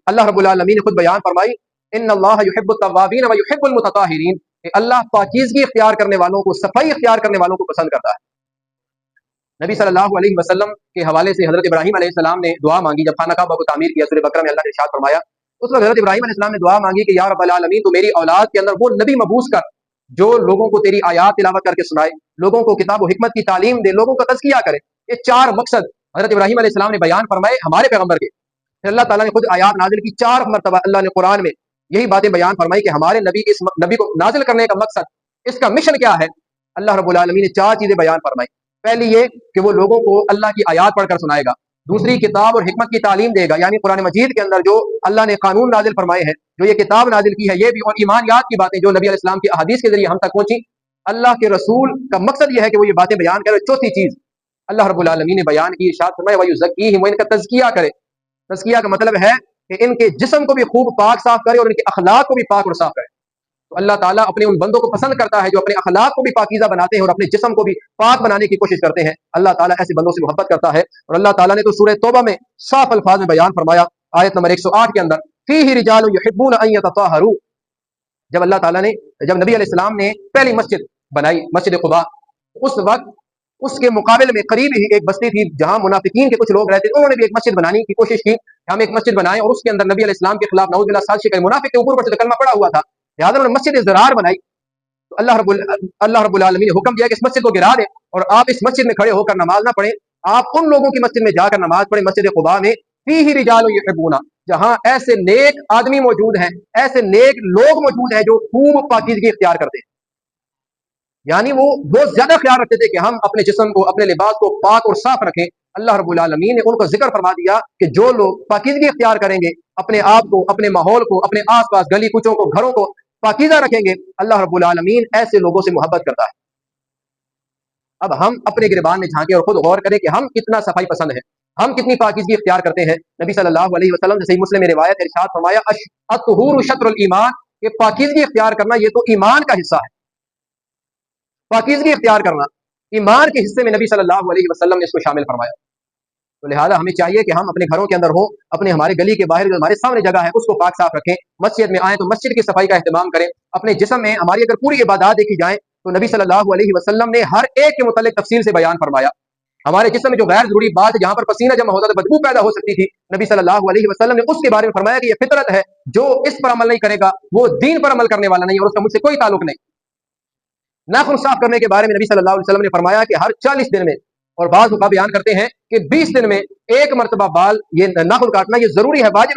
अल्लाह रब्बुल आलमीन ने खुद बयान फरमाई, इन्नल्लाह युहिब्बुत तव्वाबीन व युहिब्बुल मुतताहिरीन, अल्लाह पाकीज़गी इख्तियार करने वालों को, सफाई इख्तियार करने वालों को पसंद करता है। नबी सल्लल्लाहु अलैहि वसल्लम के हवाले से हज़रत इब्राहीम अलैहिस्सलाम ने दुआ मांगी जब खाना काबा को तामीर किया, सूरह बकरा में अल्लाह ने इरशाद फरमाया, उस वक्त हज़रत इब्राहीम अलैहिस्सलाम ने दुआ मांगी कि या रब्बल आलमीन, तो मेरी औलाद के अंदर वो नबी मबूस कर जो लोगों को तेरी आयात तिलावत करके सुनाए, लोगों को किताब और हिकमत की तालीम दे, लोगों का तज़किया करे। ये चार मकसद हज़रत इब्राहीम अलैहिस्सलाम ने बयान फरमाए हमारे पैगंबर के। फिर अल्लाह ताला ने खुद आयात नाजिल की, चार मरतबा अल्लाह ने कुरान में यही बातें बयान फरमाई कि हमारे नबी के, इस नबी को नाजिल करने का मकसद, इसका मिशन क्या है। अल्लाह रब्बुल आलमीन ने चार चीजें बयान फरमाई। पहली ये कि वो लोगों को अल्लाह की आयात पढ़कर सुनाएगा। दूसरी, किताब और हिकमत की तालीम देगा, यानी कुरान मजीद के अंदर जो अल्लाह ने कानून नाजिल फरमाए हैं, जो ये किताब नाजिल की है, ये भी, और ईमानियात की बातें जो नबी अलैहि सलाम की अहादीस के जरिए हम तक पहुंची। अल्लाह के रसूल का मकसद यह है कि वो ये बातें बयान करे। चौथी चीज अल्लाह रब्बुल आलमीन ने बयान की, इरशाद फरमाया वयुज़क्कीहिम, वो इनका तज़किया करे। तज़किया का मतलब है कि इनके जिस्म को भी खूब पाक साफ करे और इनके अखलाक को भी पाक और साफ करे। तो अल्लाह ताला अपने उन बंदों को पसंद करता है जो अपने अखलाक को भी पाकीज़ा बनाते हैं और अपने जिस्म को भी पाक बनाने की कोशिश करते हैं। अल्लाह ताला ऐसे बंदों से मोहब्बत करता है। और अल्लाह ताला ने तो सूरह तौबा में साफ अल्फाज में बयान फरमाया, आयत नंबर 108 के अंदर, फीही रिजालुन युहिब्बूना अन यतताहरू। जब अल्लाह ताला ने, जब नबी अलैहि सलाम ने पहली मस्जिद बनाई, मस्जिद कुबा, उस वक्त उसके मुकाबले में करीब ही एक बस्ती थी जहां मुनाफिकीन के कुछ लोग रहते थे। उन्होंने भी एक मस्जिद बनाने की कोशिश की, हम एक मस्जिद बनाएं, और उसके अंदर नबी अलैहि सलाम के खिलाफ नऊज़ बिल्लाह साजिश करें। मुनाफिक के ऊपर से कलमा पड़ा हुआ था, लिहाजा उन्होंने मस्जिद ज़रार बनाई। तो अल्लाह रब्बुल आलमीन ने हुक्म दिया कि इस मस्जिद को गिरा दें और आप इस मस्जिद में खड़े होकर नमाज ना पढ़ें, आप उन लोगों की मस्जिद में जाकर नमाज पढ़ें, मस्जिद कुबा में, फीही रिजालुन युहिब्बूना, जहां ऐसे नेक आदमी मौजूद हैं, ऐसे नेक लोग मौजूद हैं जो खूब पाकीज़गी इख्तियार करते हैं। यानी वो बहुत ज्यादा ख्याल रखते थे कि हम अपने जिस्म को, अपने लिबास को पाक और साफ रखें। अल्लाह रब्बुल आलमीन ने उनको जिक्र फरमा दिया कि जो लोग पाकीज़गी इख्तियार करेंगे, अपने आप को, अपने माहौल को, अपने आस पास गली कुचों को, घरों को पाकीज़ा रखेंगे, अल्लाह रब्बुल आलमीन ऐसे लोगों से मोहब्बत करता है। अब हम अपने गिरबान में झांके और खुद गौर करें कि हम कितना सफाई पसंद है, हम कितनी पाकीज़गी इख्तियार करते हैं। नबी सल्लल्लाहु अलैहि वसल्लम से सही मुस्लिम में रिवायत है, इरशाद फरमाया, अत्तुहूरु शत्रुल ईमान, कि पाकीज़गी इख्तियार करना ये तो ईमान का हिस्सा है। पाकीज़गी इख्तियार करना ईमान के हिस्से में नबी सल्लल्लाहु अलैहि वसल्लम ने इसको शामिल फरमाया। तो लिहाजा हमें चाहिए कि हम अपने घरों के अंदर हो, अपने हमारे गली के बाहर जो हमारे सामने जगह है उसको पाक साफ रखें। मस्जिद में आए तो मस्जिद की सफाई का एहतमाम करें। अपने जिस्म में हमारी अगर पूरी इबादत देखी जाए तो नबी सल्लल्लाहु अलैहि वसल्लम ने हर एक के मुतालिक तफसील से बयान फरमाया। हमारे जिस्म में जो गैर जरूरी बात है, जहां पर पसीना जमा होता था, बदबू पैदा हो सकती थी, नबी सल्लल्लाहु अलैहि वसल्लम ने उसके बारे में फरमाया कि यह फितरत है, जो इस पर अमल नहीं करेगा वो दीन पर अमल करने वाला नहीं और उसका मुझसे कोई ताल्लुक नहीं। नाखून साफ करने के बारे में नबी सल्लल्लाहु अलैहि वसल्लम ने फरमाया कि हर 40 दिन में, और बाज़ बयान करते हैं कि 20 दिन में एक मरतबा बाल, ये नाखून काटना ये जरूरी है, वाजिब